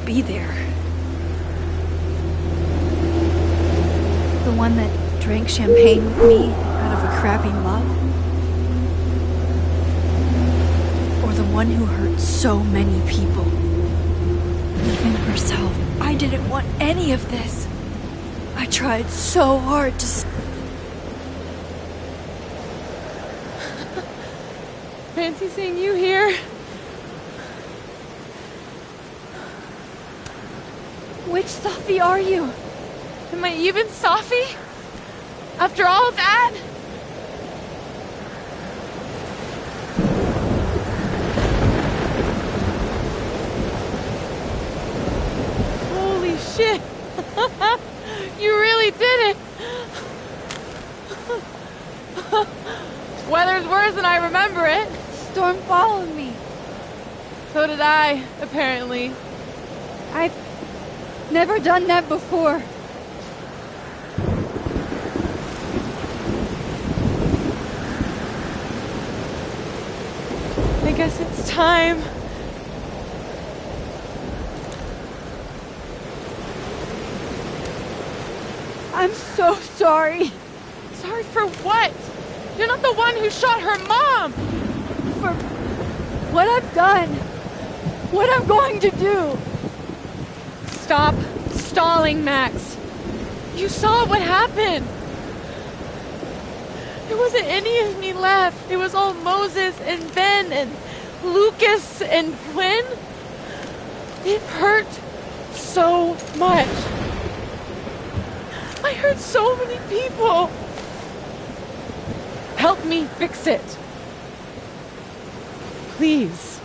be there. The one that drank champagne with me out of a crappy mug? Or the one who hurt so many people? Even herself. I didn't want any of this. I tried so hard to... Fancy seeing you here. Which Sophie are you? Am I even Sophie? After all that? Holy shit! You really did it! Weather's worse than I remember it. Storm followed me. So did I, apparently. I've never done that before. I guess it's time. I'm so sorry. Sorry for what? You're not the one who shot her mom! For what I've done. What I'm going to do. Stop stalling, Max. You saw what happened. There wasn't any of me left. It was all Moses and Ben and Lucas and Gwen. It hurt so much. I hurt so many people. Help me fix it. Please.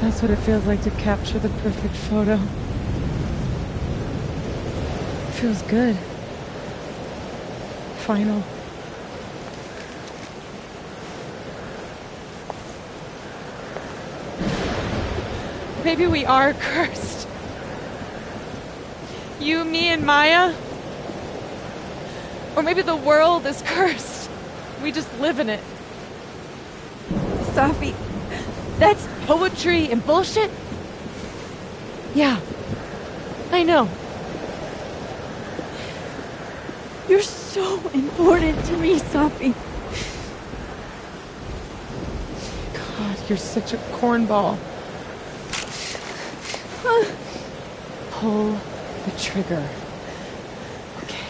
That's what it feels like to capture the perfect photo. It feels good. Final. Maybe we are cursed. You, me, and Maya. Or maybe the world is cursed. We just live in it. Sophie, that's poetry and bullshit? Yeah, I know. You're so important to me, Sophie. God, you're such a cornball. Pull the trigger. Okay.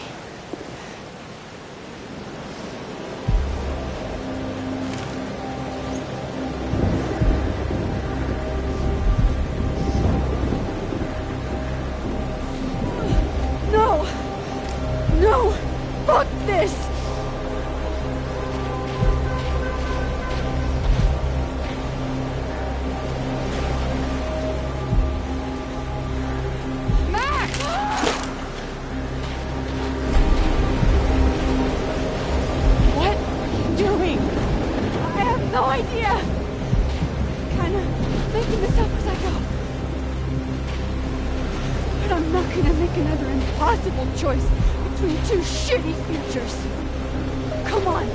No! No! Fuck this! No idea! Kinda making this up as I go. But I'm not gonna make another impossible choice between two shitty futures. Come on!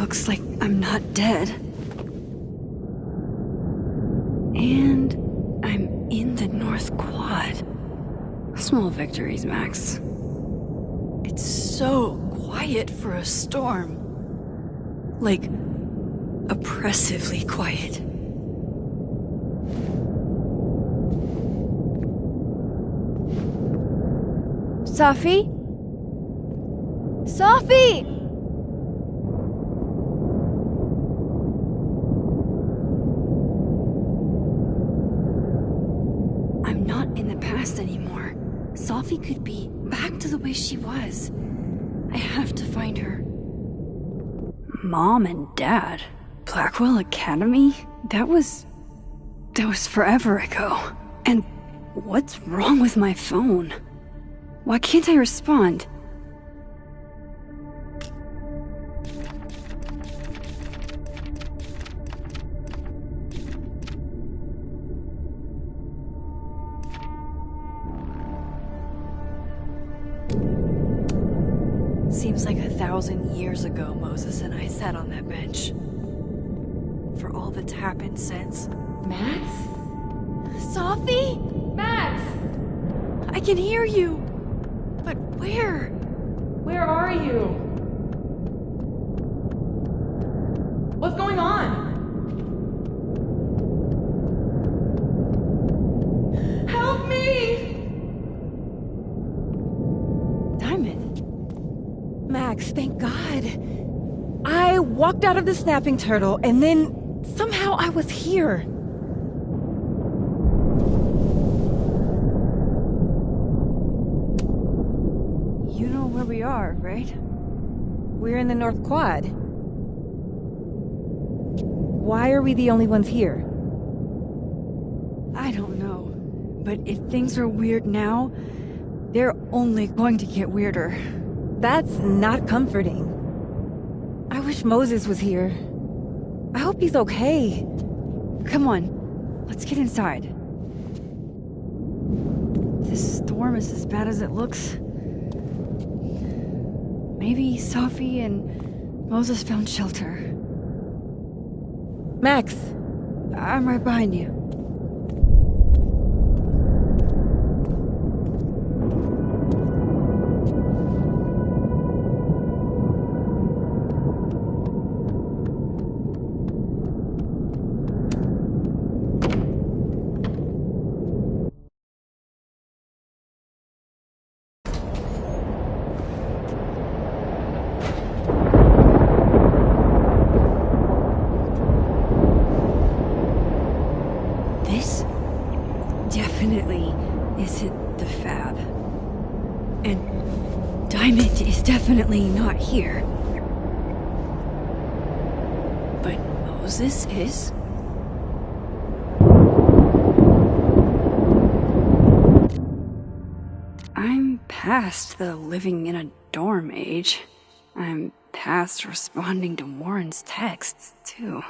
Looks like I'm not dead. And I'm in the North Quad. Small victories, Max. It's so quiet for a storm. Like, oppressively quiet. Safi? Safi! I'm not in the past anymore. Safi could be back to the way she was. I have to find her. Mom and Dad? Blackwell Academy? That was forever ago. And what's wrong with my phone? Why can't I respond? Seems like 1,000 years ago Moses and I sat on that bench. For all that's happened since. Max? Safi? Max! I can hear you! But where? Where are you? What's going on? Help me! Diamond. Max, thank God. I walked out of the snapping turtle and then somehow I was here. You know where we are, right? We're in the North Quad. Why are we the only ones here? I don't know. But if things are weird now, they're only going to get weirder. That's not comforting. I wish Moses was here. I hope he's okay. Come on, let's get inside. This storm is as bad as it looks. Maybe Safi and Moses found shelter. Max! I'm right behind you. This definitely isn't the Fab. And Diamond is definitely not here. But Moses is? I'm past the living in a dorm age. I'm past responding to Warren's texts, too.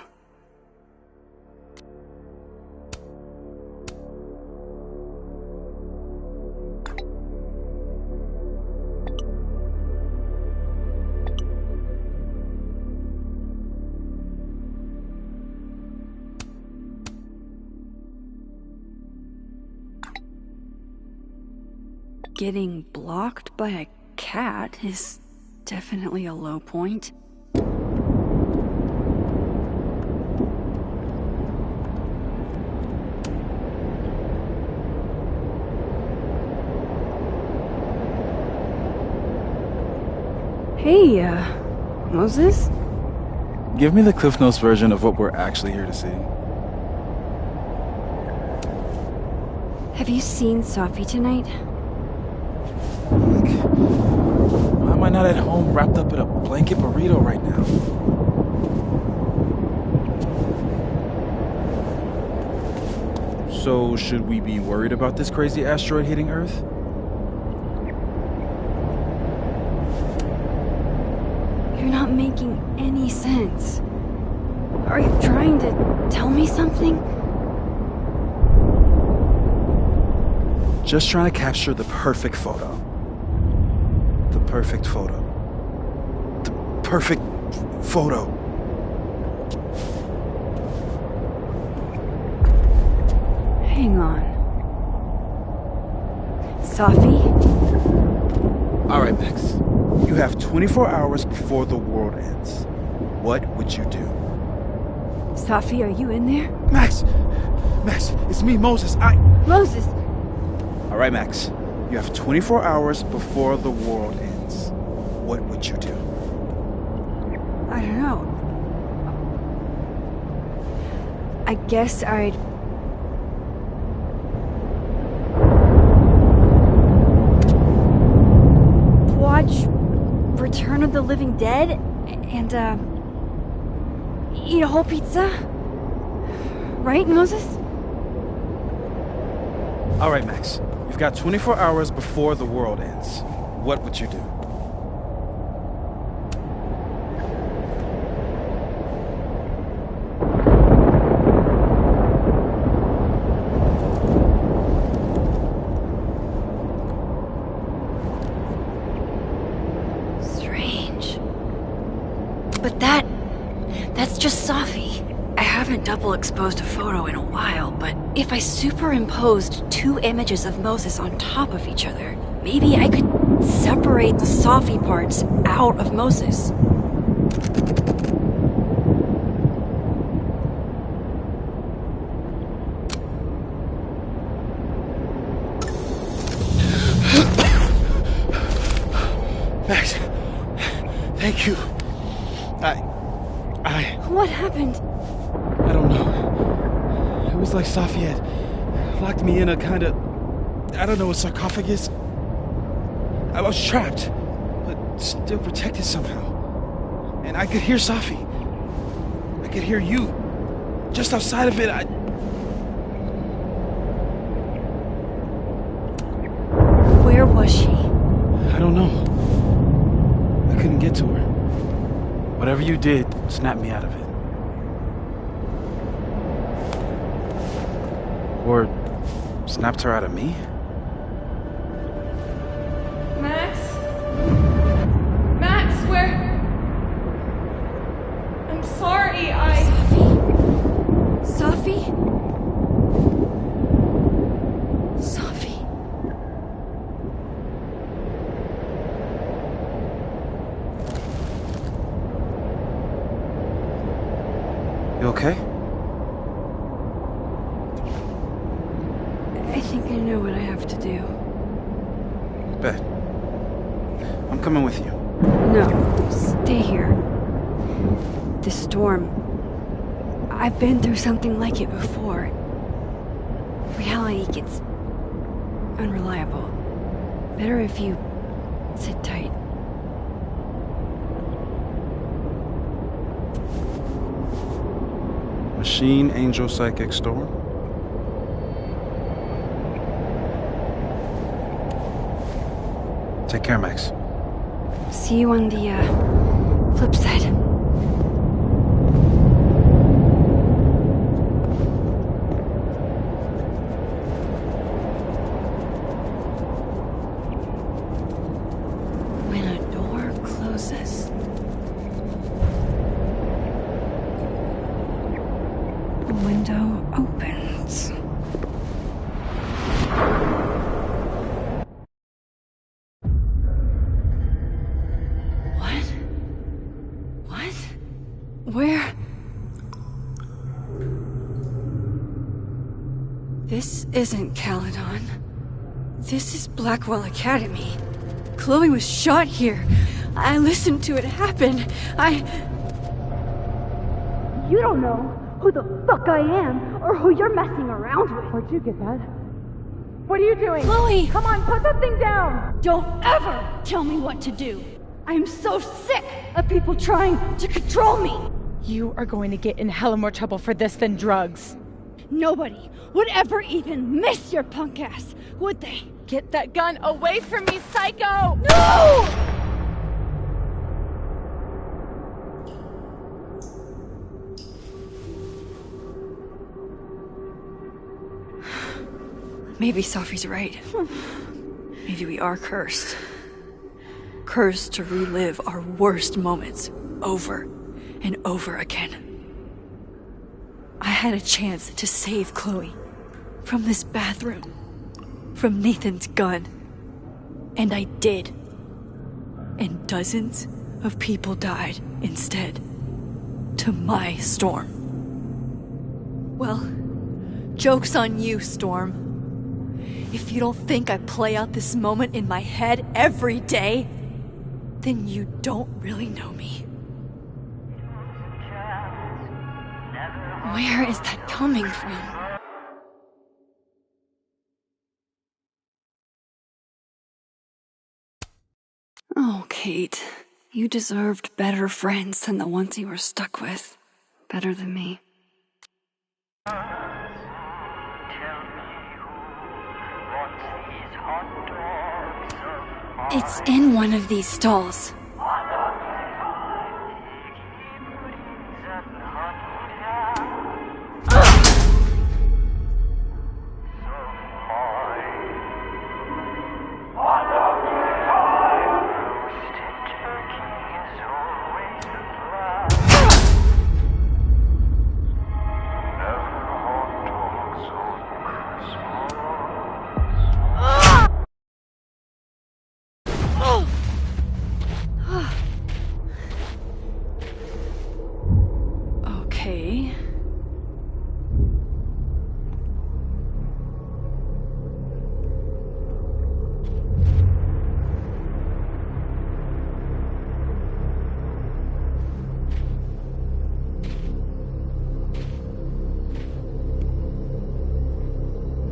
Getting blocked by a cat is definitely a low point. Hey, Moses? Give me the Cliff Notes version of what we're actually here to see. Have you seen Safi tonight? Why am I not at home wrapped up in a blanket burrito right now? So, should we be worried about this crazy asteroid hitting Earth? You're not making any sense. Are you trying to tell me something? Just trying to capture the perfect photo. The perfect photo. The perfect photo. Hang on. Safi? Alright, Max. You have 24 hours before the world ends. What would you do? Safi, are you in there? Max! Max, it's me, Moses. Moses! Alright, Max. You have 24 hours before the world ends. What would you do? I don't know. I guess I'd... watch Return of the Living Dead and, eat a whole pizza? Right, Moses? Alright, Max. You've got 24 hours before the world ends. What would you do? Strange. But that's just Safi. I haven't double exposed a photo in a while, but if I superimposed two images of Moses on top of each other, maybe I could separate the Safi parts out of Moses. Max, thank you. What happened? I don't know. It was like Safi had locked me in a kind of, I don't know, a sarcophagus. I was trapped, but still protected somehow. And I could hear Safi. I could hear you. Just outside of it, Where was she? I don't know. I couldn't get to her. Whatever you did snapped me out of it. Or snapped her out of me? Max? Max, where? I'm sorry, Safi? Safi? You okay? I think I know what I have to do. Bet. I'm coming with you. No, stay here. This storm. I've been through something like it before. Reality gets unreliable. Better if you sit tight. Machine Angel Psychic Storm? Take care, Max. See you on the, flip side. When a door closes, a window opens. Where? This isn't Caledon. This is Blackwell Academy. Chloe was shot here. I listened to it happen. You don't know who the fuck I am or who you're messing around with. Where'd you get that? What are you doing? Chloe! Come on, put that thing down! Don't ever tell me what to do. I'm so sick of people trying to control me. You are going to get in hella more trouble for this than drugs. Nobody would ever even miss your punk ass, would they? Get that gun away from me, psycho! No! Maybe Safi's right. Maybe we are cursed. Cursed to relive our worst moments over and over again. I had a chance to save Chloe, From this bathroom. From Nathan's gun. And I did. And dozens of people died instead. To my Storm. Well, joke's on you, Storm. If you don't think I play out this moment in my head every day, then you don't really know me. Where is that coming from? Oh, Kate. You deserved better friends than the ones you were stuck with. Better than me. It's in one of these stalls. Okay.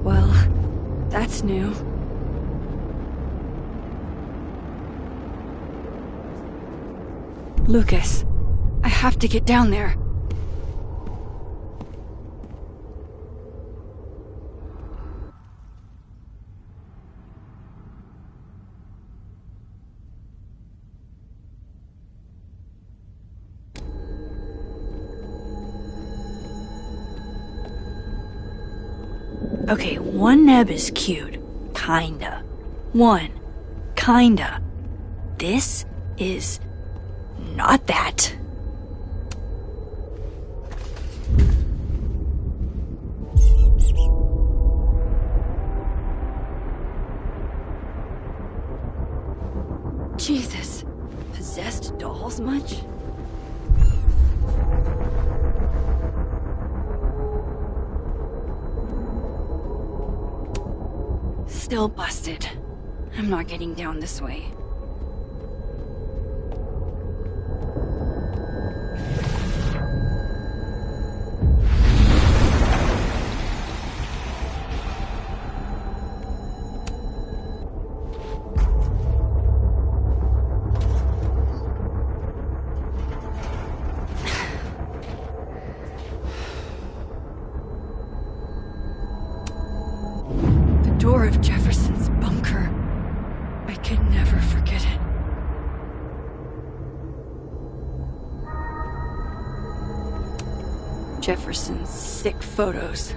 Well, that's new. Lucas, I have to get down there. Okay, one neb is cute. Kinda. One. Kinda. This is not that. Jesus. Possessed dolls much? Still busted. I'm not getting down this way. Door of Jefferson's bunker. I can never forget it. Jefferson's sick photos.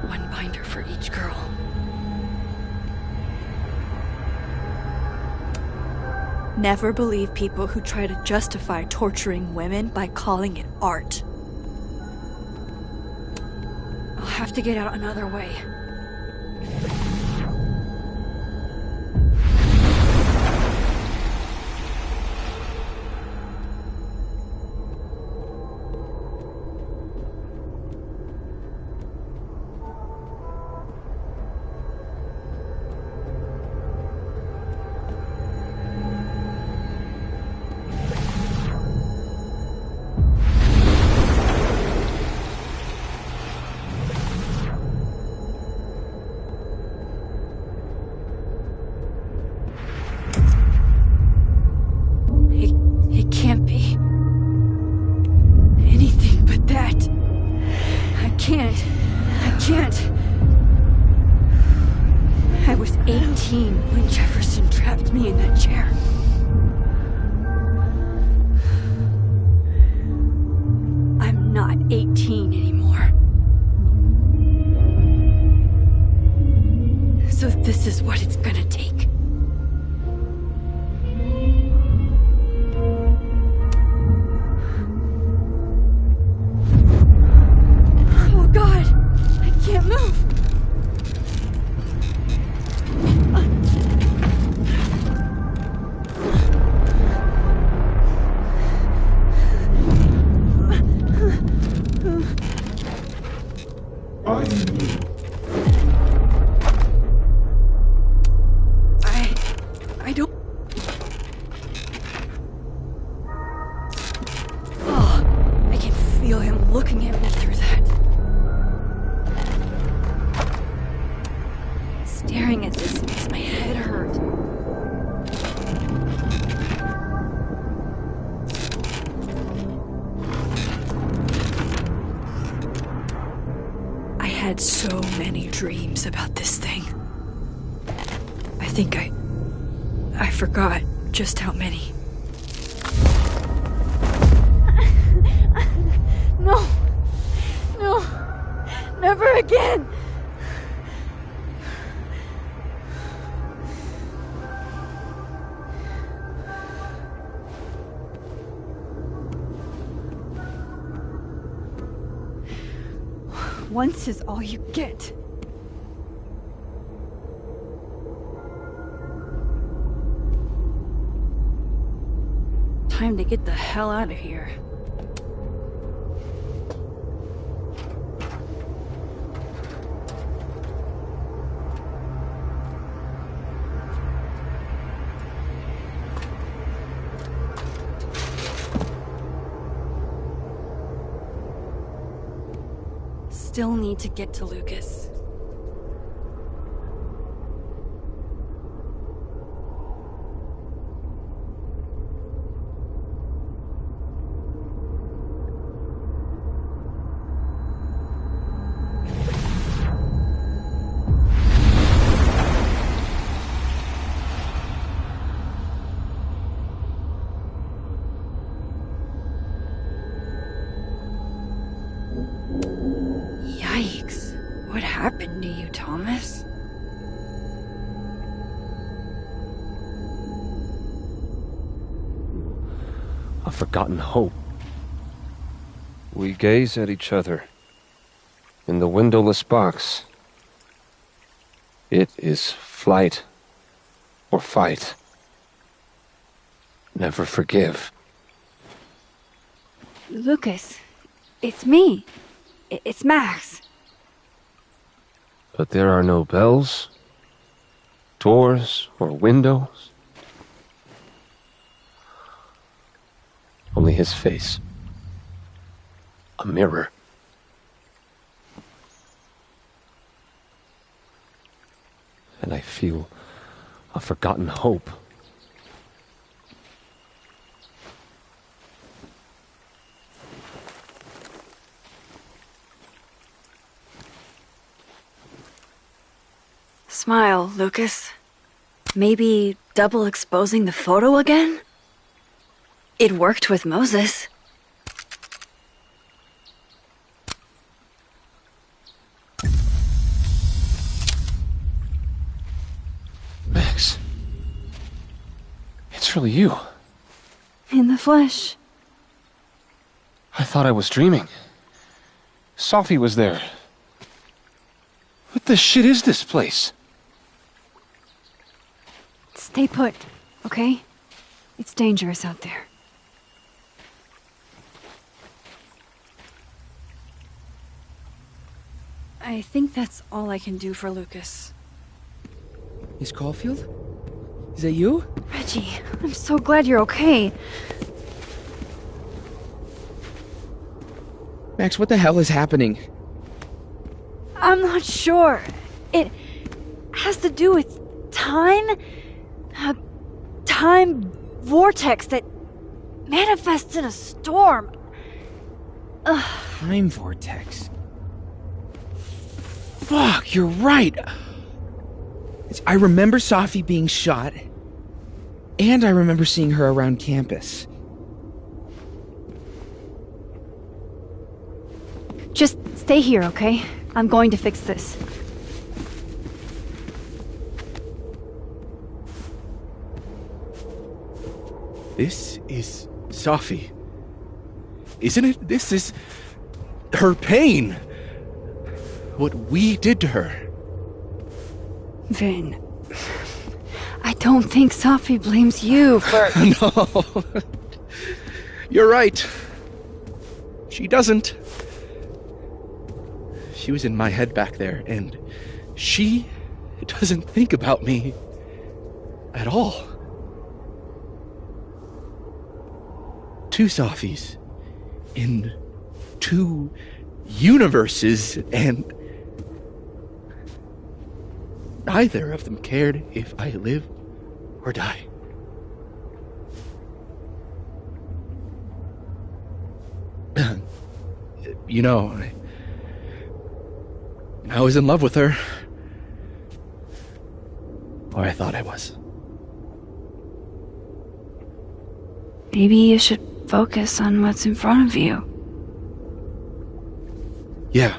One binder for each girl. Never believe people who try to justify torturing women by calling it art. I'll have to get out another way. It can't be anything but that. I can't. I was 18 when Jefferson trapped me in that chair. I'm not 18 anymore. So this is what it's gonna take. Oh God, I can't move. I don't... Oh, I can feel him looking at me through that. Staring at this makes my head hurt. I had so many dreams about this thing. I think I forgot just how many. No. No. Never again. Once is all you get. Time to get the hell out of here. Still need to get to Lucas. Yikes. What happened to you, Thomas? A forgotten hope. We gaze at each other in the windowless box. It is flight or fight. Never forgive. Lucas, it's me. It's Max. But there are no bells, doors, or windows. Only his face. A mirror. And I feel a forgotten hope. Smile, Lucas. Maybe double exposing the photo again? It worked with Moses. Max. It's really you. In the flesh. I thought I was dreaming. Sophie was there. What the shit is this place? Stay put, okay? It's dangerous out there. I think that's all I can do for Lucas. Miss Caulfield? Is that you? Reggie, I'm so glad you're okay. Max, what the hell is happening? I'm not sure. It has to do with time? A time vortex that manifests in a storm. Ugh. Time vortex. Fuck, you're right. I remember Sophie being shot, and I remember seeing her around campus. Just stay here, okay? I'm going to fix this. This is Sophie. Isn't it? This is her pain. What we did to her. Vin, I don't think Sophie blames you for... No. You're right. She doesn't. She was in my head back there, and she doesn't think about me at all. Two Sophies in two universes, and neither of them cared if I live or die. You know, I was in love with her. Or I thought I was. Maybe you should focus on what's in front of you. Yeah.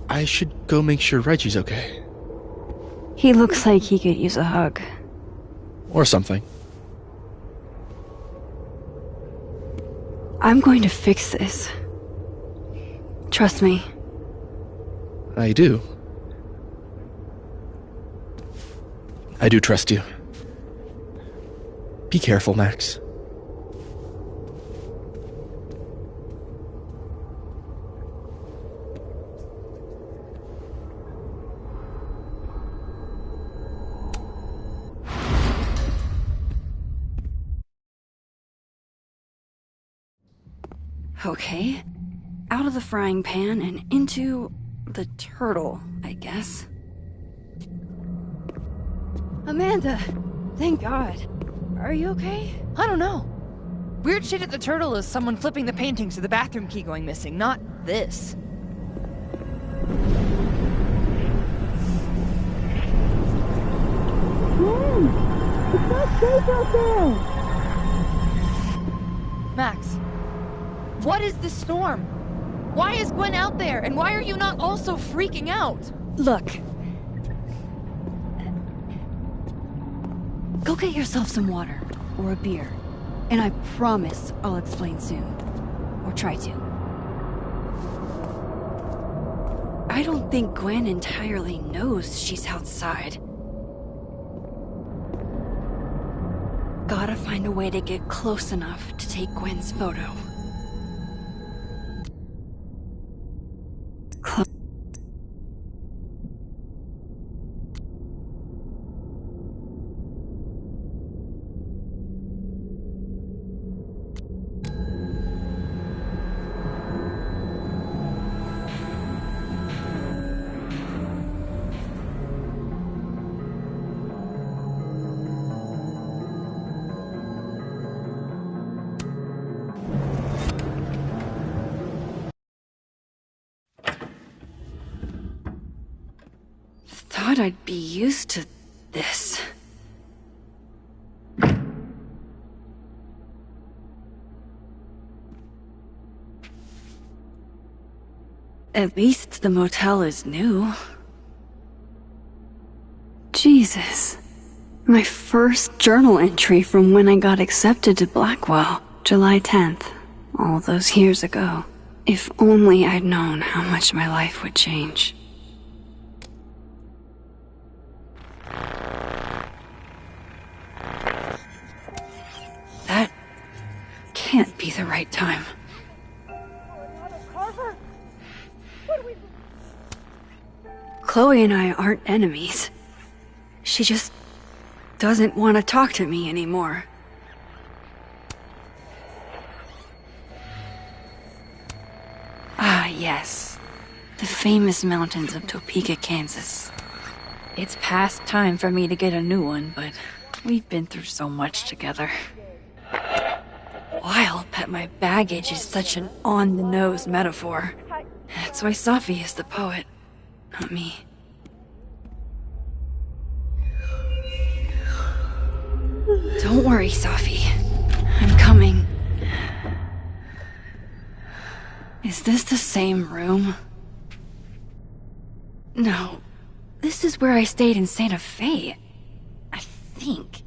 I should go make sure Reggie's okay. He looks like he could use a hug. Or something. I'm going to fix this. Trust me. I do. I do trust you. Be careful, Max. Okay. Out of the frying pan and into the turtle, I guess. Amanda! Thank God. Are you okay? I don't know. Weird shit at the turtle is someone flipping the paintings or the bathroom key going missing, not this. It's not safe out there! Max, what is this storm? Why is Gwen out there, and why are you not also freaking out? Look. Go get yourself some water, or a beer. And I promise I'll explain soon. Or try to. I don't think Gwen entirely knows she's outside. Gotta find a way to get close enough to take Gwen's photo. Thought I'd be used to this. At least the motel is new. Jesus. My first journal entry from when I got accepted to Blackwell, July 10th, all those years ago. If only I'd known how much my life would change. That can't be the right time. Chloe and I aren't enemies. She just doesn't want to talk to me anymore. Ah, yes. The famous mountains of Topeka, Kansas. It's past time for me to get a new one, but we've been through so much together. Wild that my baggage is such an on-the-nose metaphor. That's why Sophie is the poet, not me. Don't worry, Sophie. I'm coming. Is this the same room? No. This is where I stayed in Santa Fe. I think.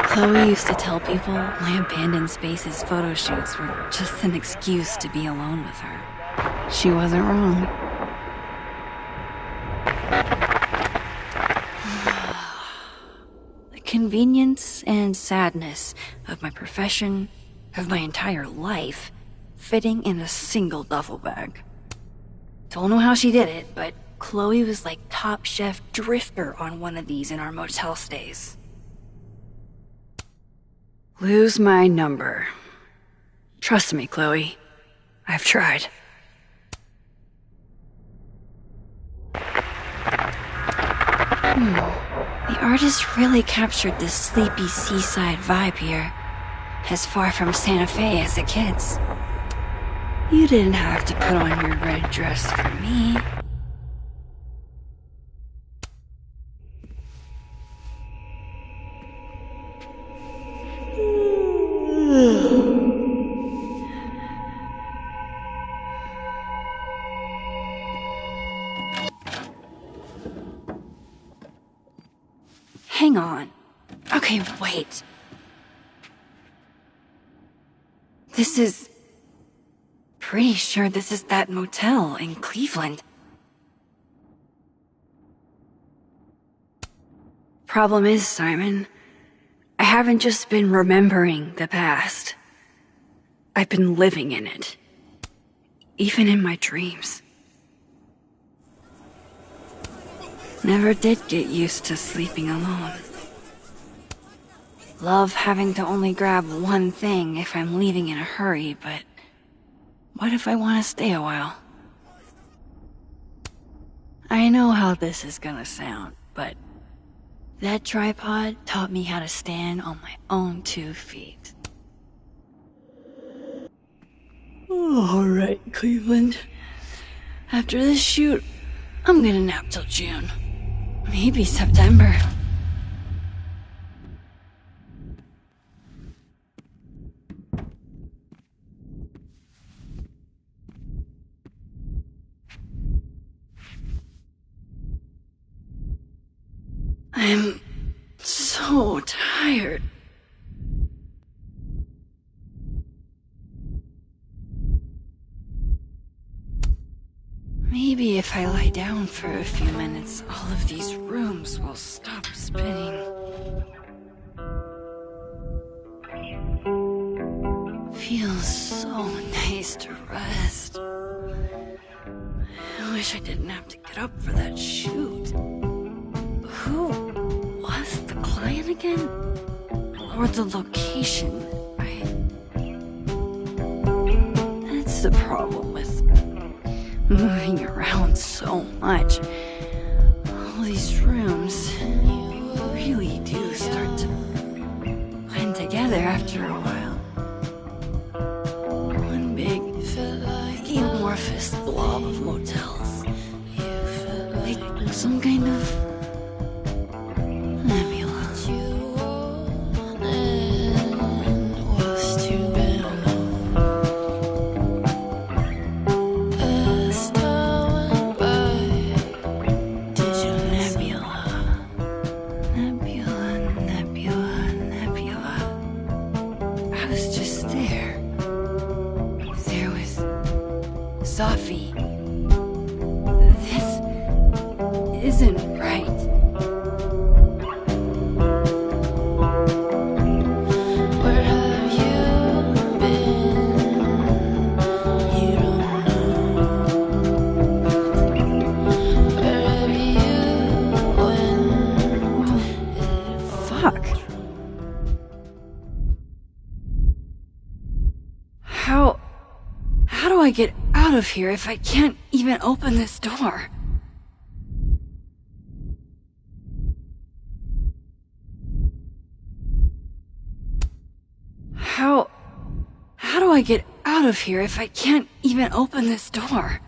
Chloe used to tell people my abandoned spaces photo shoots were just an excuse to be alone with her. She wasn't wrong. The convenience and sadness of my profession of my entire life fitting in a single duffel bag. Don't know how she did it, but Chloe was like Top Chef Drifter on one of these in our motel stays. Lose my number. Trust me, Chloe. I've tried. The artist really captured this sleepy seaside vibe here. As far from Santa Fe as it gets. You didn't have to put on your red dress for me. Hang on. Okay, wait. Pretty sure this is that motel in Cleveland. Problem is, Simon, I haven't just been remembering the past. I've been living in it. Even in my dreams. Never did get used to sleeping alone. Love having to only grab one thing if I'm leaving in a hurry, but what if I want to stay a while? I know how this is gonna sound, but that tripod taught me how to stand on my own 2 feet. Alright, Cleveland. After this shoot, I'm gonna nap till June. Maybe September. I'm so tired. Maybe if I lie down for a few minutes, all of these rooms will stop spinning. Feels so nice to rest. I wish I didn't have to get up for that shoot. Who was the client again? Or the location? That's the problem with moving around so much. All these rooms really do start to blend together after a while. One big, amorphous blob of motels. Like some kind of nebula. Safi, this isn't right. Where have you been? You don't know. Where have you went? Fuck. How do I get out of here if I can't even open this door? How do I get out of here if I can't even open this door?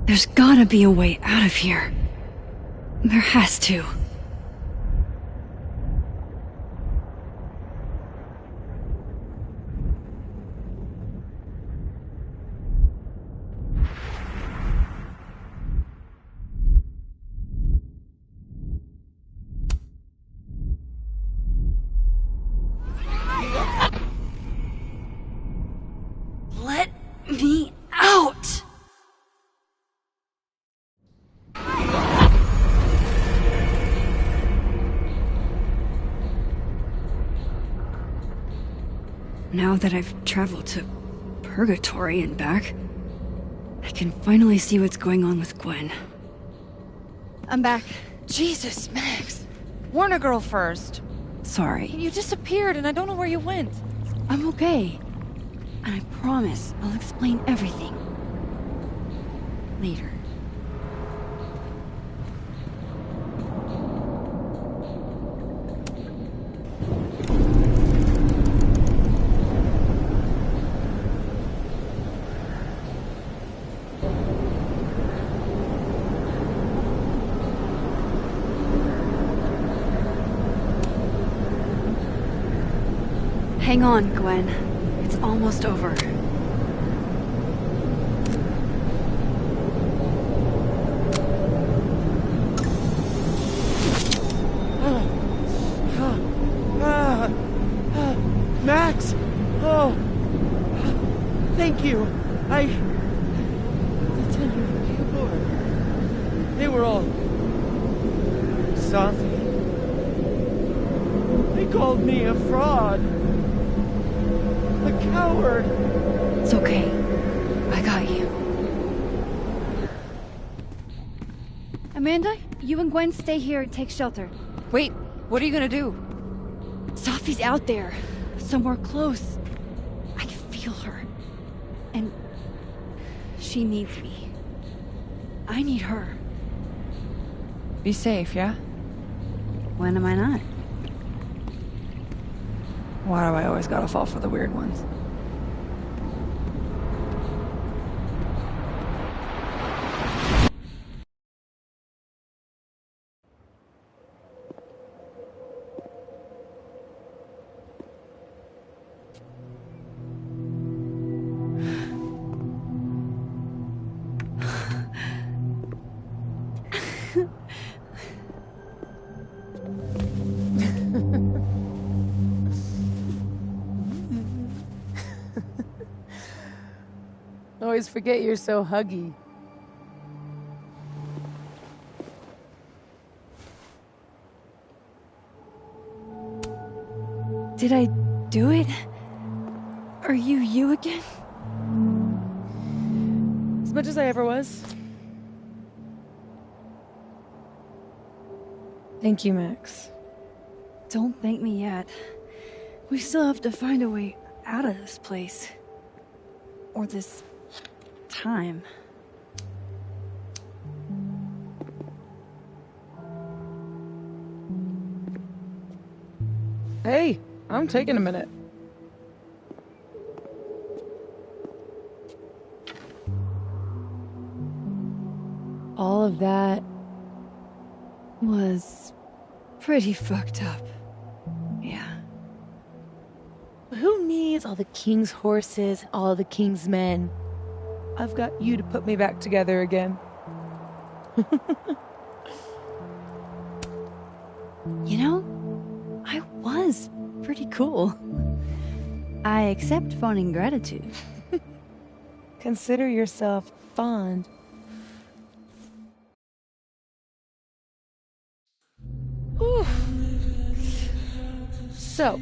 There's gotta be a way out of here. There has to. Now that I've traveled to Purgatory and back, I can finally see what's going on with Gwen. I'm back. Jesus, Max. Warn a girl first. Sorry. You disappeared and I don't know where you went. I'm okay. And I promise I'll explain everything. Later. Hang on, Gwen. It's almost over. Max! Oh! Thank you! The 10 people, they were all... Sophie. They called me a fraud. A coward. It's okay. I got you. Amanda, you and Gwen stay here and take shelter. Wait, what are you gonna do? Sophie's out there. Somewhere close. I can feel her. And she needs me. I need her. Be safe, yeah? When am I not? Why do I always gotta fall for the weird ones? Always forget you're so huggy. Did I do it? Are you again? As much as I ever was. Thank you, Max. Don't thank me yet. We still have to find a way out of this place. Or this... time. Hey, I'm taking a minute. All of that Was pretty fucked up. Yeah. Who needs all the king's horses, all the king's men? I've got you to put me back together again. You know, I was pretty cool. I accept fond ingratitude. Consider yourself fond. Oof. So,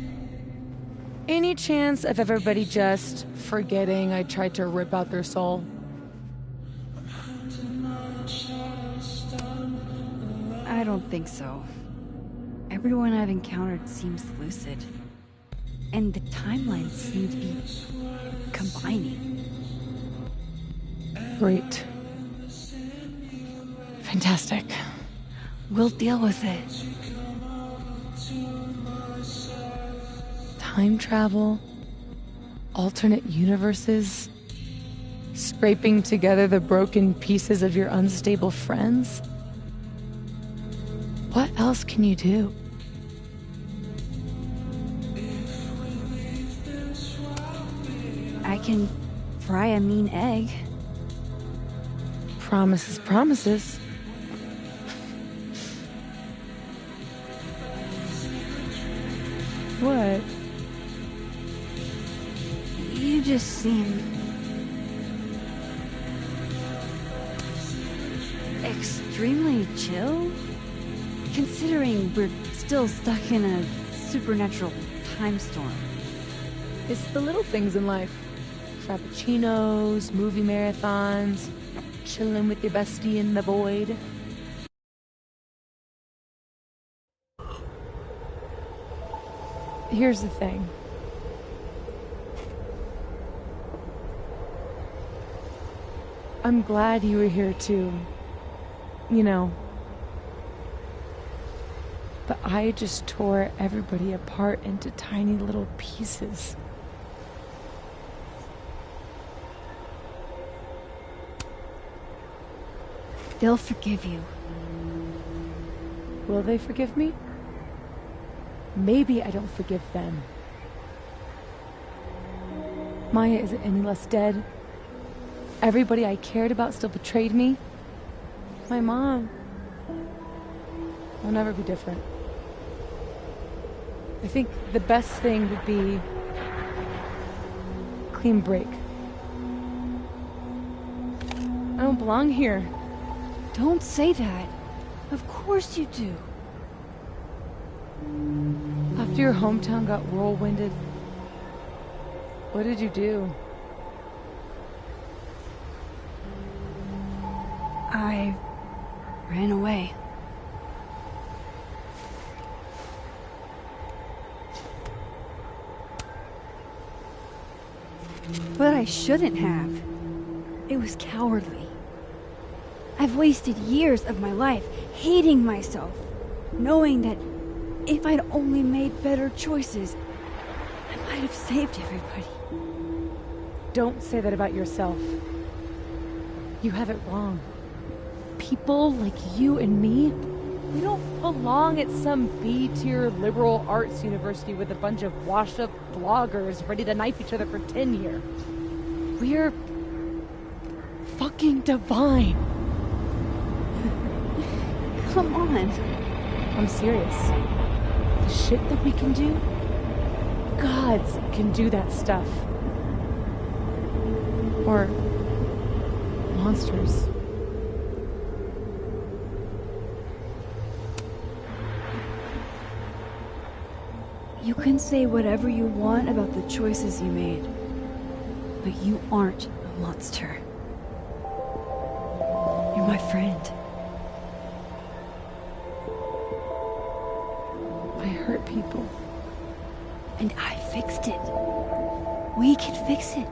any chance of everybody just forgetting I tried to rip out their soul? I don't think so. Everyone I've encountered seems lucid. And the timelines seem to be combining. Great. Fantastic. We'll deal with it. Time travel, alternate universes, scraping together the broken pieces of your unstable friends. What else can you do? I can fry a mean egg. Promises, promises. What? You just seem... extremely chill? Considering we're still stuck in a supernatural time storm. It's the little things in life. Frappuccinos, movie marathons, chilling with your bestie in the void. Here's the thing. I'm glad you were here too. You know. But I just tore everybody apart into tiny little pieces. They'll forgive you. Will they forgive me? Maybe I don't forgive them. Maya isn't any less dead. Everybody I cared about still betrayed me. My mom will never be different. I think the best thing would be clean break. I don't belong here. Don't say that. Of course you do. After your hometown got whirlwinded, what did you do? I ran away. But I shouldn't have. It was cowardly. I've wasted years of my life hating myself, knowing that if I'd only made better choices, I might have saved everybody. Don't say that about yourself. You have it wrong. People like you and me, we don't belong at some B-tier liberal arts university with a bunch of washed-up bloggers ready to knife each other for tenure. We're fucking divine. Come on. I'm serious. The shit that we can do, gods can do that stuff. Or monsters. You can say whatever you want about the choices you made, but you aren't a monster. You're my friend. I hurt people. And I fixed it. We can fix it.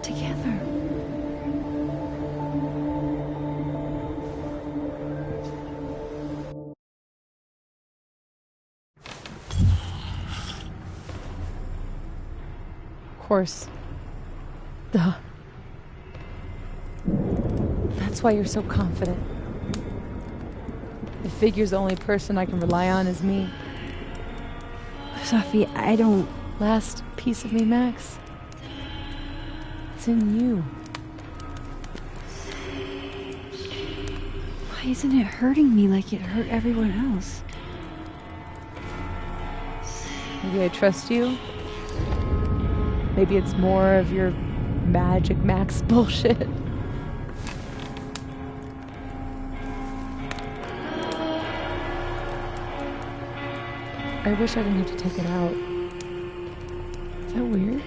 Together. Of course. Duh. That's why you're so confident. It figures the only person I can rely on is me. Sophie, I don't... Last piece of me, Max. It's in you. Why isn't it hurting me like it hurt everyone else? Maybe I trust you. Maybe it's more of your Magic Max bullshit. I wish I didn't have to take it out. Is that weird?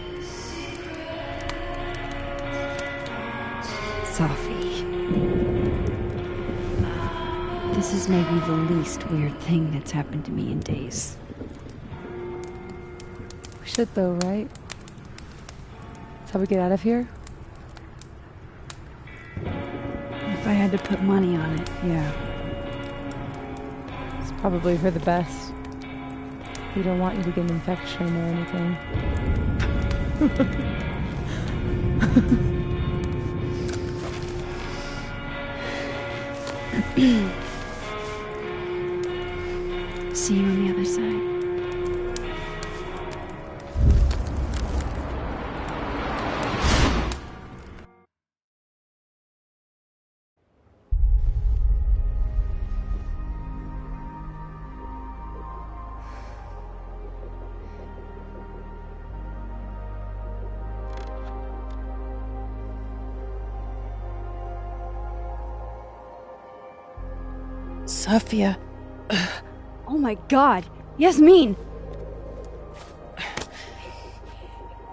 Sophie. This is maybe the least weird thing that's happened to me in days. We should though, right? That's how we get out of here? If I had to put money on it, yeah. It's probably for the best. We don't want you to get an infection or anything. See you on the other side. Sophia. Oh my god! Yasmin!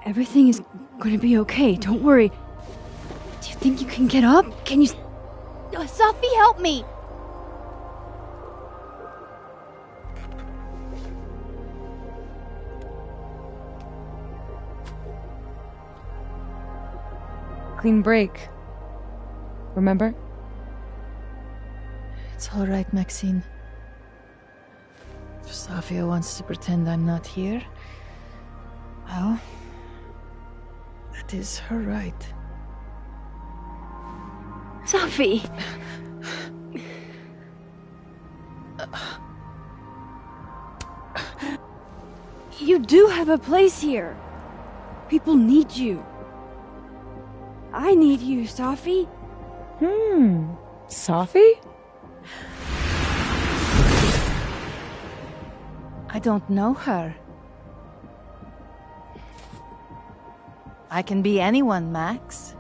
Everything is gonna be okay, don't worry. Do you think you can get up? Can you... Sophie, help me! Clean break. Remember? It's all right, Maxine. If Safia wants to pretend I'm not here, well, that is her right. Sophie! You do have a place here. People need you. I need you, Sophie. Sophie? I don't know her. I can be anyone, Max.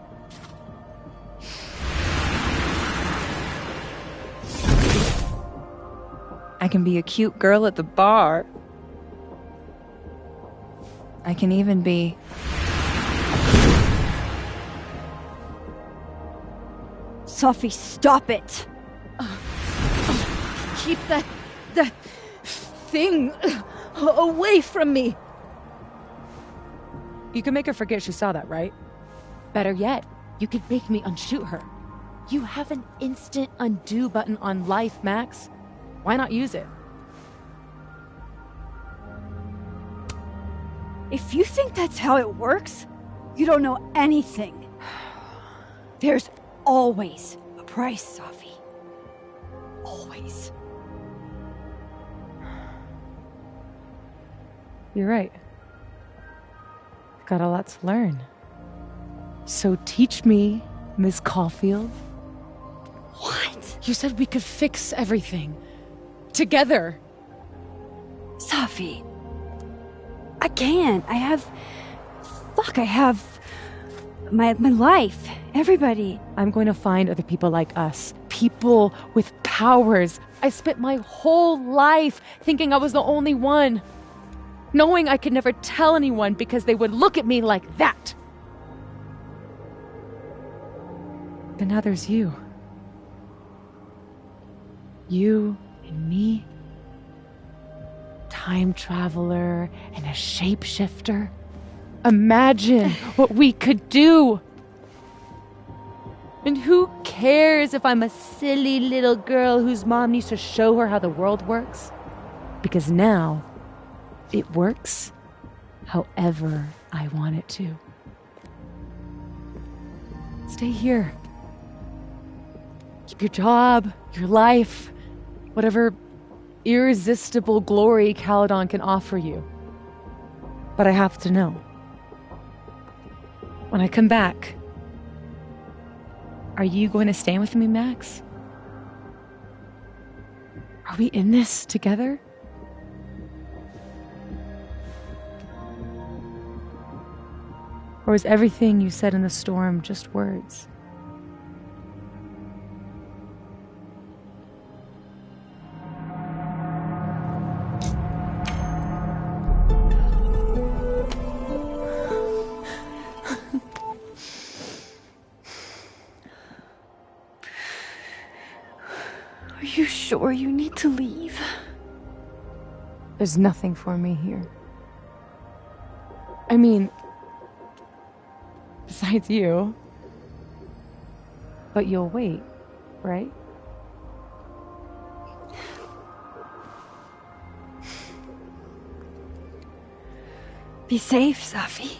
I can be a cute girl at the bar. I can even be... Sophie, stop it! Keep that thing away from me! You can make her forget she saw that, right? Better yet, you could make me unshoot her. You have an instant undo button on life, Max. Why not use it? If you think that's how it works, you don't know anything. There's always a price, Sophie. Always. You're right. I've got a lot to learn. So teach me, Miss Caulfield. What? You said we could fix everything. Together. Sophie. I can't. I have my life. Everybody. I'm going to find other people like us. People with powers. I spent my whole life thinking I was the only one. Knowing I could never tell anyone because they would look at me like that. But now there's you. You and me. Time traveler and a shapeshifter. Imagine what we could do. And who cares if I'm a silly little girl whose mom needs to show her how the world works? Because now, it works however I want it to. Stay here. Keep your job, your life, whatever irresistible glory Caledon can offer you. But I have to know. When I come back, are you going to stay with me, Max? Are we in this together? Or is everything you said in the storm just words? Are you sure you need to leave? There's nothing for me here. I mean, besides you. But you'll wait, right? Be safe, Sophie.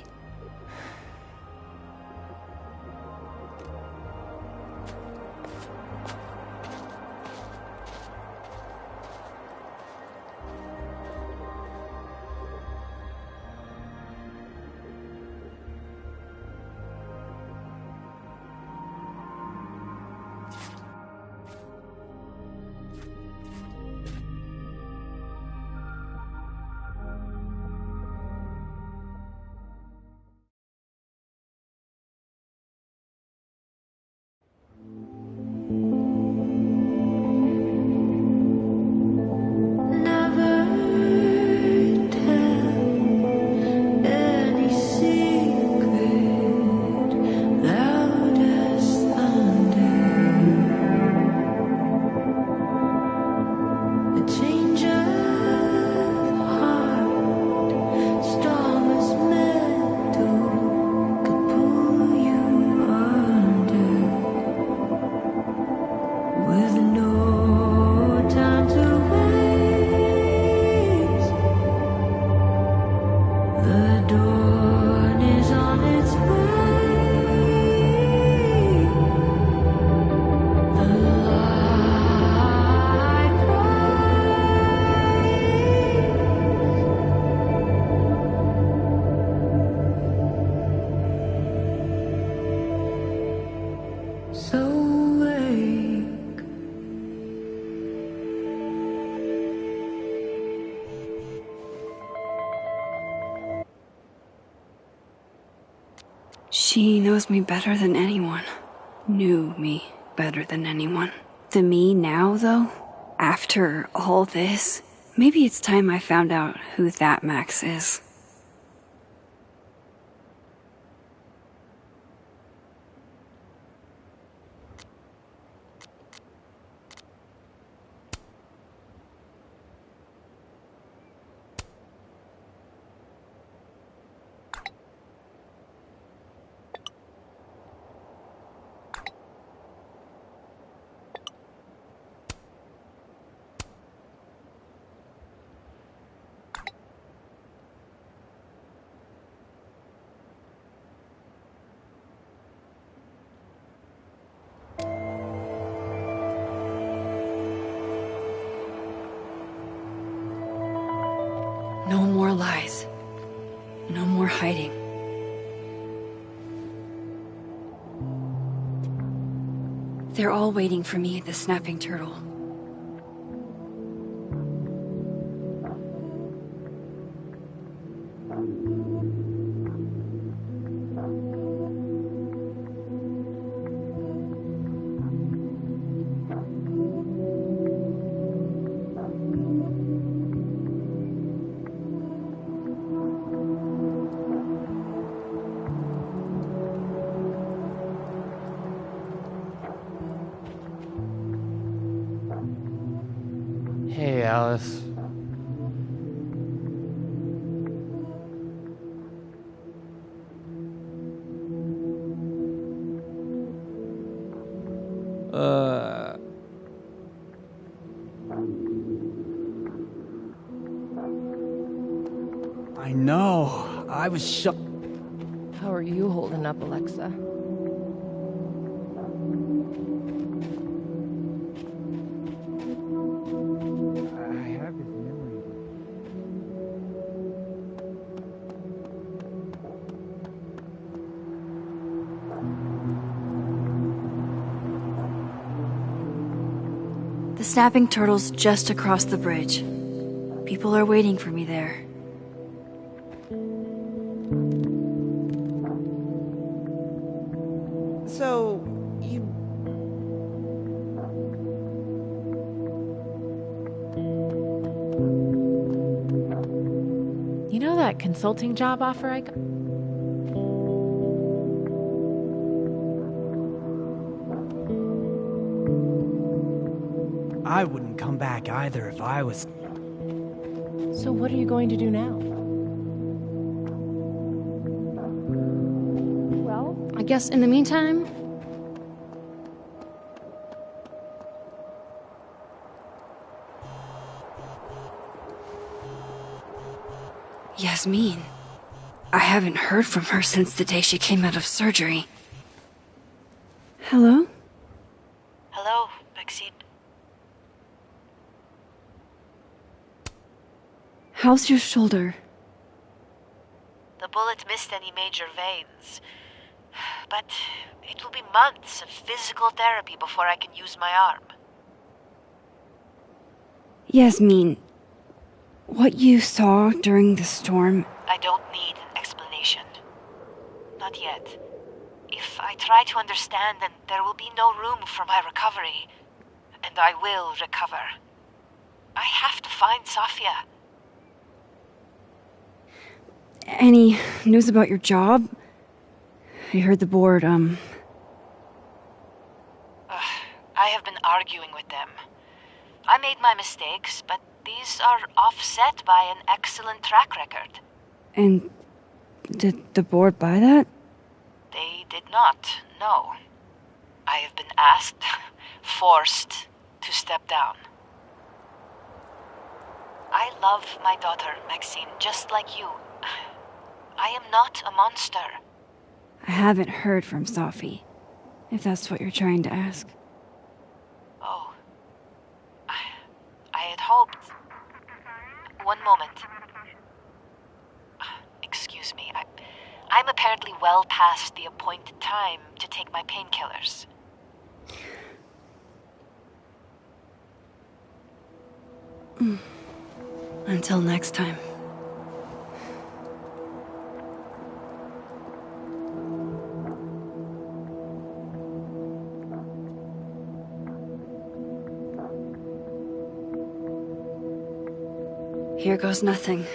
She knows me better than anyone. Knew me better than anyone. The me now, though, after all this, maybe it's time I found out who that Max is. No more lies. No more hiding. They're all waiting for me at the Snapping Turtle. Hey, Alice. I know. I was shocked. How are you holding up, Alexa? I have this memory. The Snapping Turtle's just across the bridge. People are waiting for me there. So, you... You know that consulting job offer I got? I wouldn't come back either if I was... So what are you going to do now? Well, I guess in the meantime... Yasmin. I haven't heard from her since the day she came out of surgery. Hello? Hello, Maxine. How's your shoulder? The bullet missed any major veins. But it will be months of physical therapy before I can use my arm. Yasmin, what you saw during the storm... I don't need an explanation. Not yet. If I try to understand, then there will be no room for my recovery. And I will recover. I have to find Safia. Any news about your job? I heard the board, I have been arguing with them. I made my mistakes, but these are offset by an excellent track record. And did the board buy that? They did not, no. I have been asked, forced, to step down. I love my daughter, Maxine, just like you. I am not a monster. I haven't heard from Safi, if that's what you're trying to ask. Oh. I had hoped... One moment. Excuse me, I'm apparently well past the appointed time to take my painkillers. Until next time. Here goes nothing.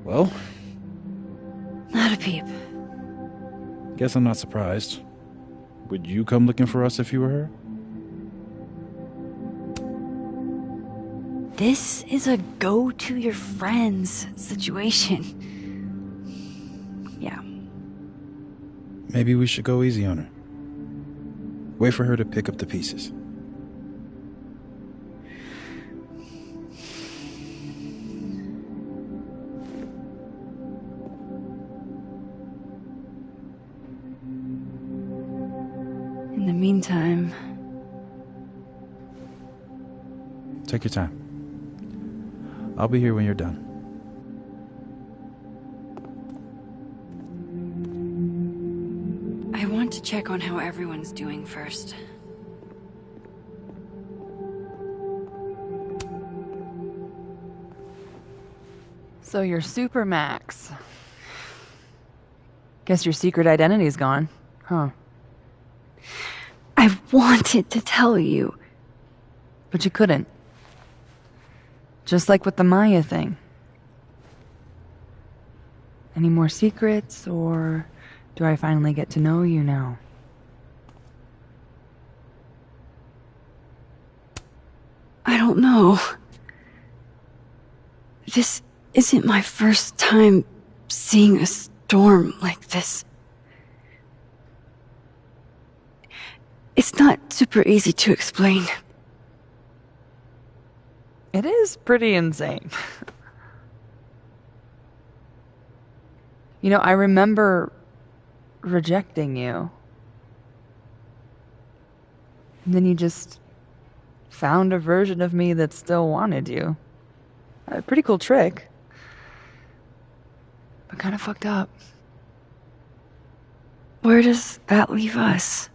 Well? Not a peep. Guess I'm not surprised. Would you come looking for us if you were her? This is a go-to-your-friends situation. Yeah. Maybe we should go easy on her. Wait for her to pick up the pieces. In the meantime... Take your time. I'll be here when you're done. I want to check on how everyone's doing first. So you're Super Max. Guess your secret identity's gone, huh? I wanted to tell you. But you couldn't. Just like with the Maya thing. Any more secrets, or do I finally get to know you now? I don't know. This isn't my first time seeing a storm like this. It's not super easy to explain. It is pretty insane. You know, I remember rejecting you. And then you just found a version of me that still wanted you. A pretty cool trick. But kind of fucked up. Where does that leave us?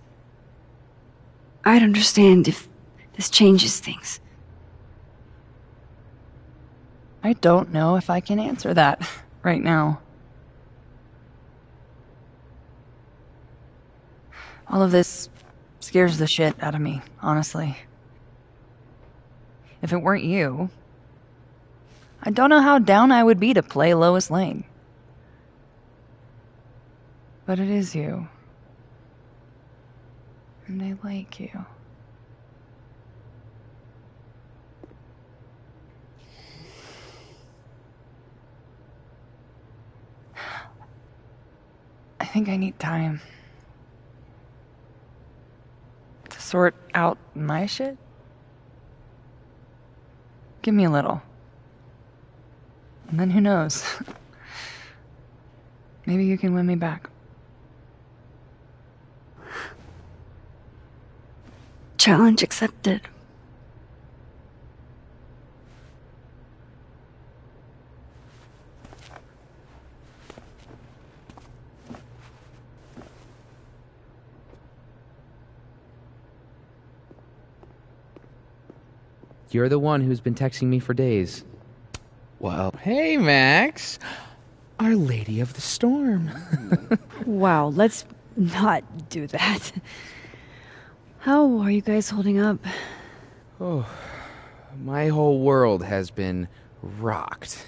I'd understand if this changes things. I don't know if I can answer that right now. All of this scares the shit out of me, honestly. If it weren't you, I don't know how down I would be to play Lois Lane. But it is you. And I like you. I think I need time to sort out my shit. Give me a little. And then who knows? Maybe you can win me back. Challenge accepted. You're the one who's been texting me for days. Well, Hey, Max. Our Lady of the Storm. Wow, let's not do that. How are you guys holding up? Oh, my whole world has been rocked.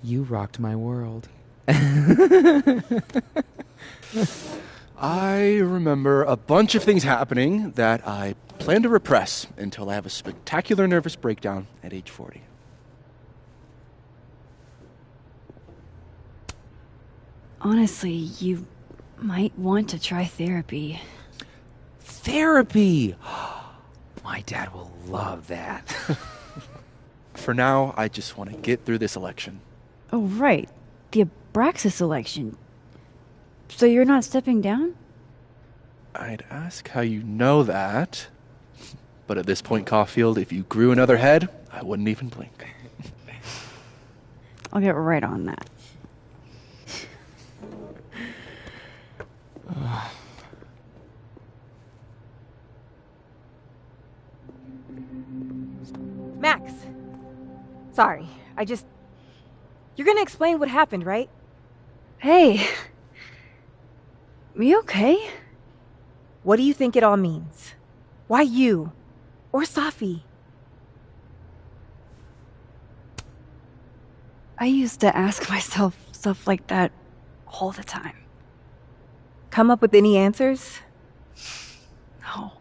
You rocked my world. I remember a bunch of things happening that I plan to repress until I have a spectacular nervous breakdown at age 40. Honestly, you might want to try therapy. Therapy! My dad will love that. For now, I just want to get through this election. Oh, right. The Abraxas election. So you're not stepping down? I'd ask how you know that. But at this point, Caulfield, if you grew another head, I wouldn't even blink. I'll get right on that. Max! Sorry, You're gonna explain what happened, right? Hey! You okay? What do you think it all means? Why you? Or Safi? I used to ask myself stuff like that all the time. Come up with any answers? No.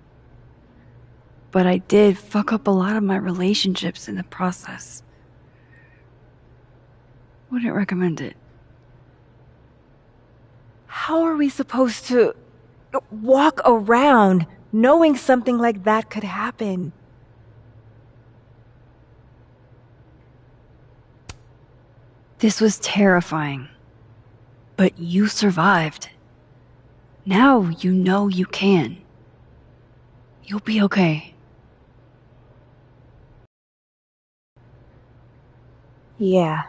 But I did fuck up a lot of my relationships in the process. Wouldn't recommend it. How are we supposed to walk around knowing something like that could happen? This was terrifying. But you survived. Now you know you can. You'll be okay. Yeah.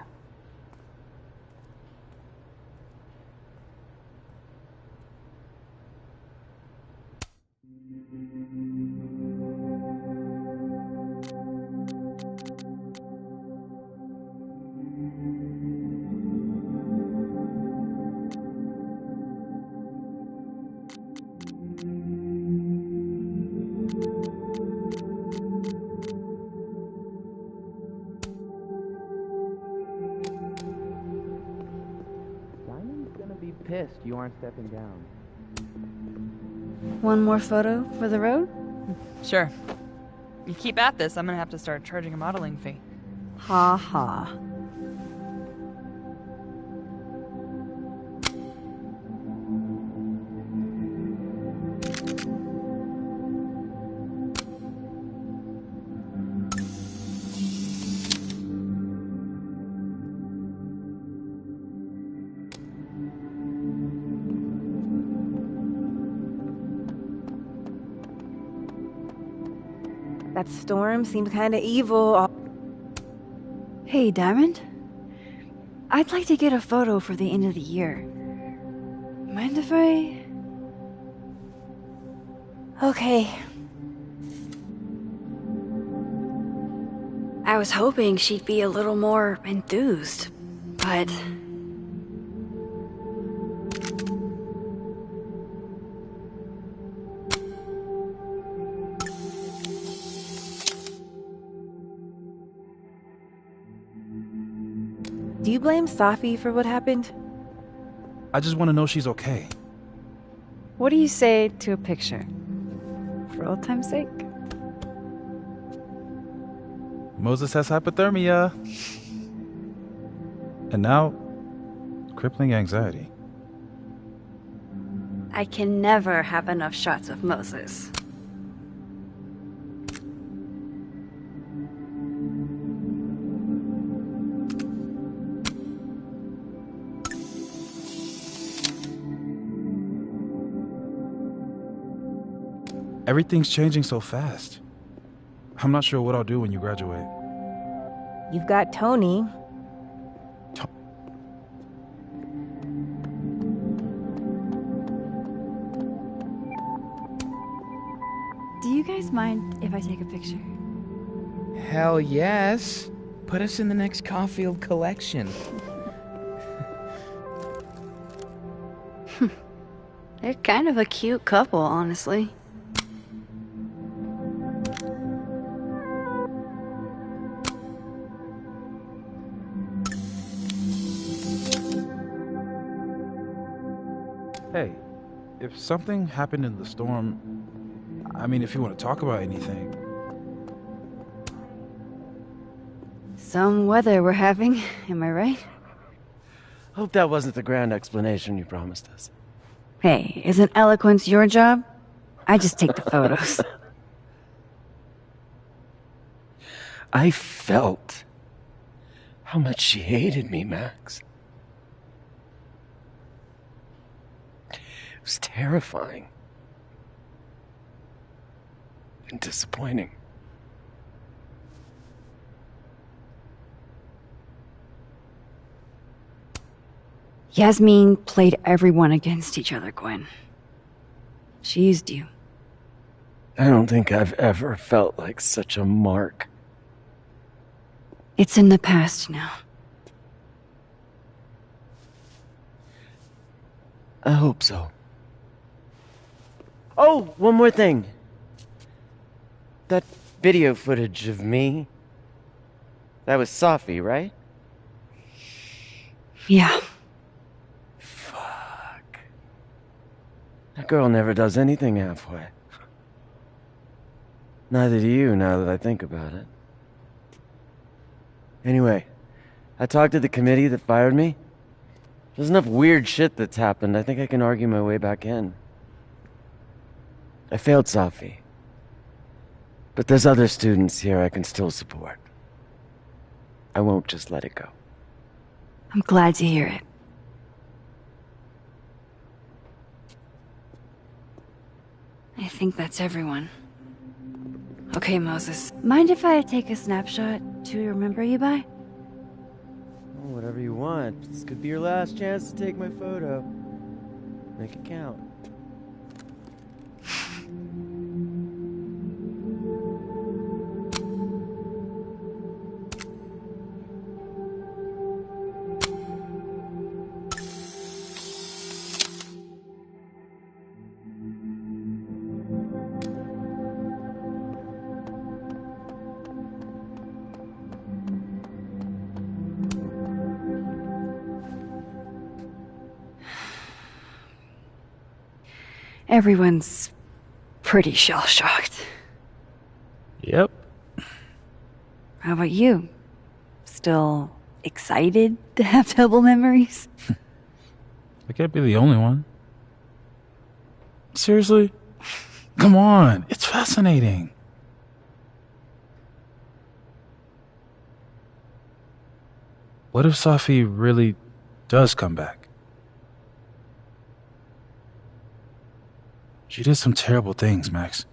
Pissed you aren't stepping down. One more photo for the road? Sure. You keep at this, I'm gonna have to start charging a modeling fee. Ha ha. That storm seemed kinda evil. Hey, Diamond. I'd like to get a photo for the end of the year. Mind if I... Okay. I was hoping she'd be a little more enthused, but... Do you blame Safi for what happened? I just want to know she's okay. What do you say to a picture? For old time's sake? Moses has hypothermia. And now, crippling anxiety. I can never have enough shots of Moses. Everything's changing so fast. I'm not sure what I'll do when you graduate. You've got Tony. Do you guys mind if I take a picture? Hell yes. Put us in the next Caulfield collection. They're kind of a cute couple, honestly. Hey, if something happened in the storm, I mean, if you want to talk about anything. Some weather we're having, am I right? Hope that wasn't the grand explanation you promised us. Hey, isn't eloquence your job? I just take the photos. I felt how much she hated me, Max. It was terrifying. And disappointing. Yasmin played everyone against each other, Gwen. She used you. I don't think I've ever felt like such a mark. It's in the past now. I hope so. Oh, one more thing. That video footage of me, that was Safi, right? Yeah. Fuck. That girl never does anything halfway. Neither do you, now that I think about it. Anyway, I talked to the committee that fired me. There's enough weird shit that's happened. I think I can argue my way back in. I failed Safi. But there's other students here I can still support. I won't just let it go. I'm glad to hear it. I think that's everyone. Okay, Moses. Mind if I take a snapshot to remember you by? Oh, whatever you want. This could be your last chance to take my photo. Make it count. Everyone's pretty shell-shocked. Yep. How about you? Still excited to have double memories? I can't be the only one. Seriously? Come on, it's fascinating. What if Safi really does come back? She did some terrible things, Max.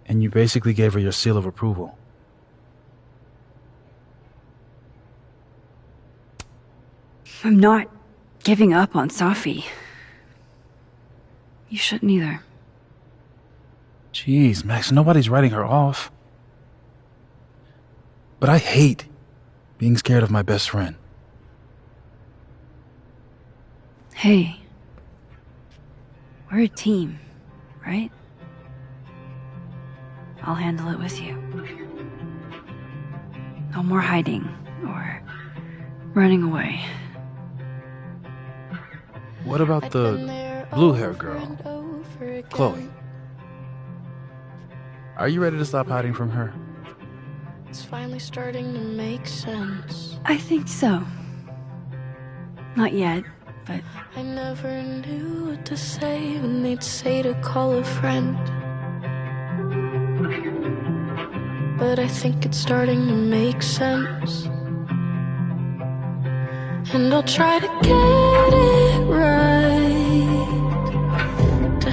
And you basically gave her your seal of approval. I'm not giving up on Safi. You shouldn't either. Jeez, Max, nobody's writing her off. But I hate being scared of my best friend. Hey. We're a team, right? I'll handle it with you. No more hiding or running away. What about the blue-haired girl, Chloe? Are you ready to stop hiding from her? It's finally starting to make sense. I think so. Not yet, but... I never knew what to say when they'd say to call a friend. But I think it's starting to make sense. And I'll try to get it right, to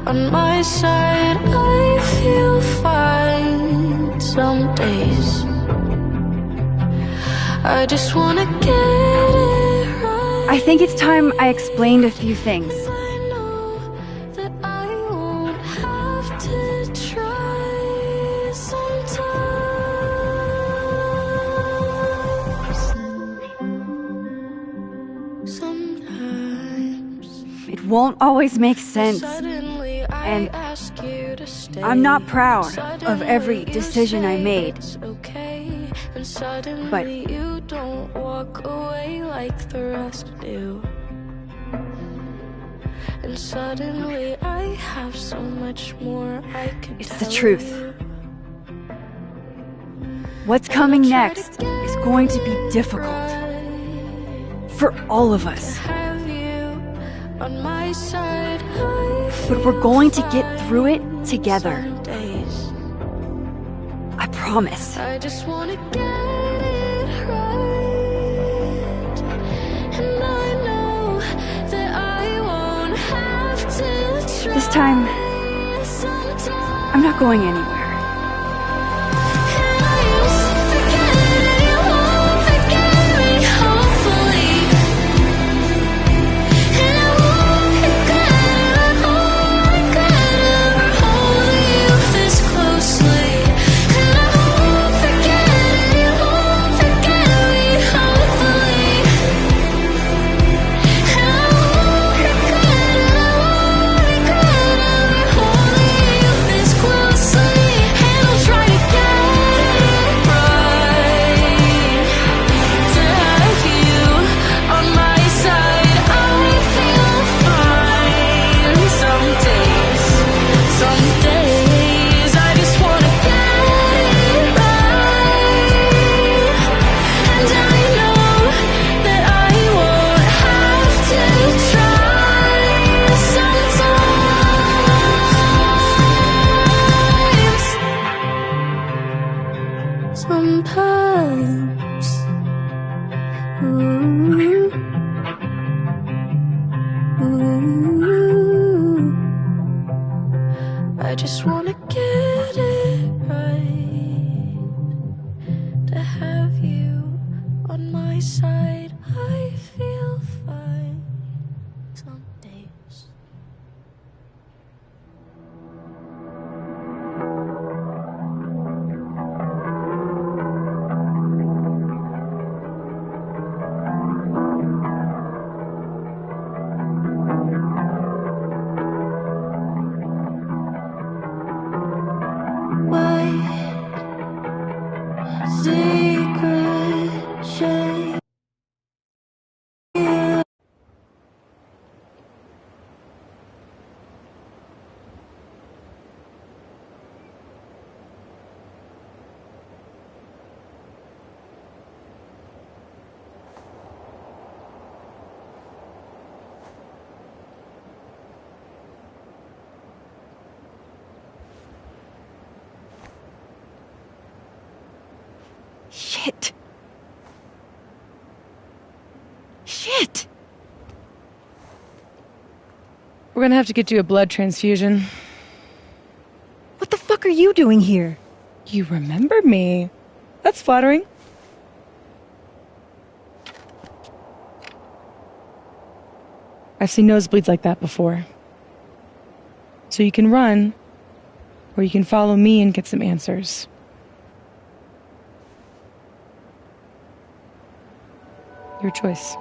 on my side, I feel fine some days. I just wanna get it right. I think it's time I explained a few things. I know that I won't have to try sometimes. It won't always make sense. Suddenly I And ask you to stay. I'm not proud of every Suddenly you decision I say made. it's okay. And suddenly But you don't walk away like the rest do. And suddenly I have so much more I could it's tell the truth. you. What's coming next is going to be difficult. For all of us. Have you on my side, I But we're going to get through it together. some days. I promise. I just wanna get it right. And I know that I won't have to try. This time, Sometimes I'm not going anywhere. I used to forget it, you won't forget me, hopefully. And I won't regret ever holding you this closely. And I won't forget it, you won't forget me, hopefully. And I won't regret ever holding you this closely. And I'll try to get it right. To have you on my side, I feel fine. Some days, I just wanna get it right. And I know that I won't have to try sometimes. Ooh. I just wanna get it right. To have you on my side, I feel fine some days. Secret shame. Shit. Shit. We're gonna have to get you a blood transfusion. What the fuck are you doing here? You remembered me. That's flattering. I've seen nosebleeds like that before. So you can run, or you can follow me and get some answers. Your choice.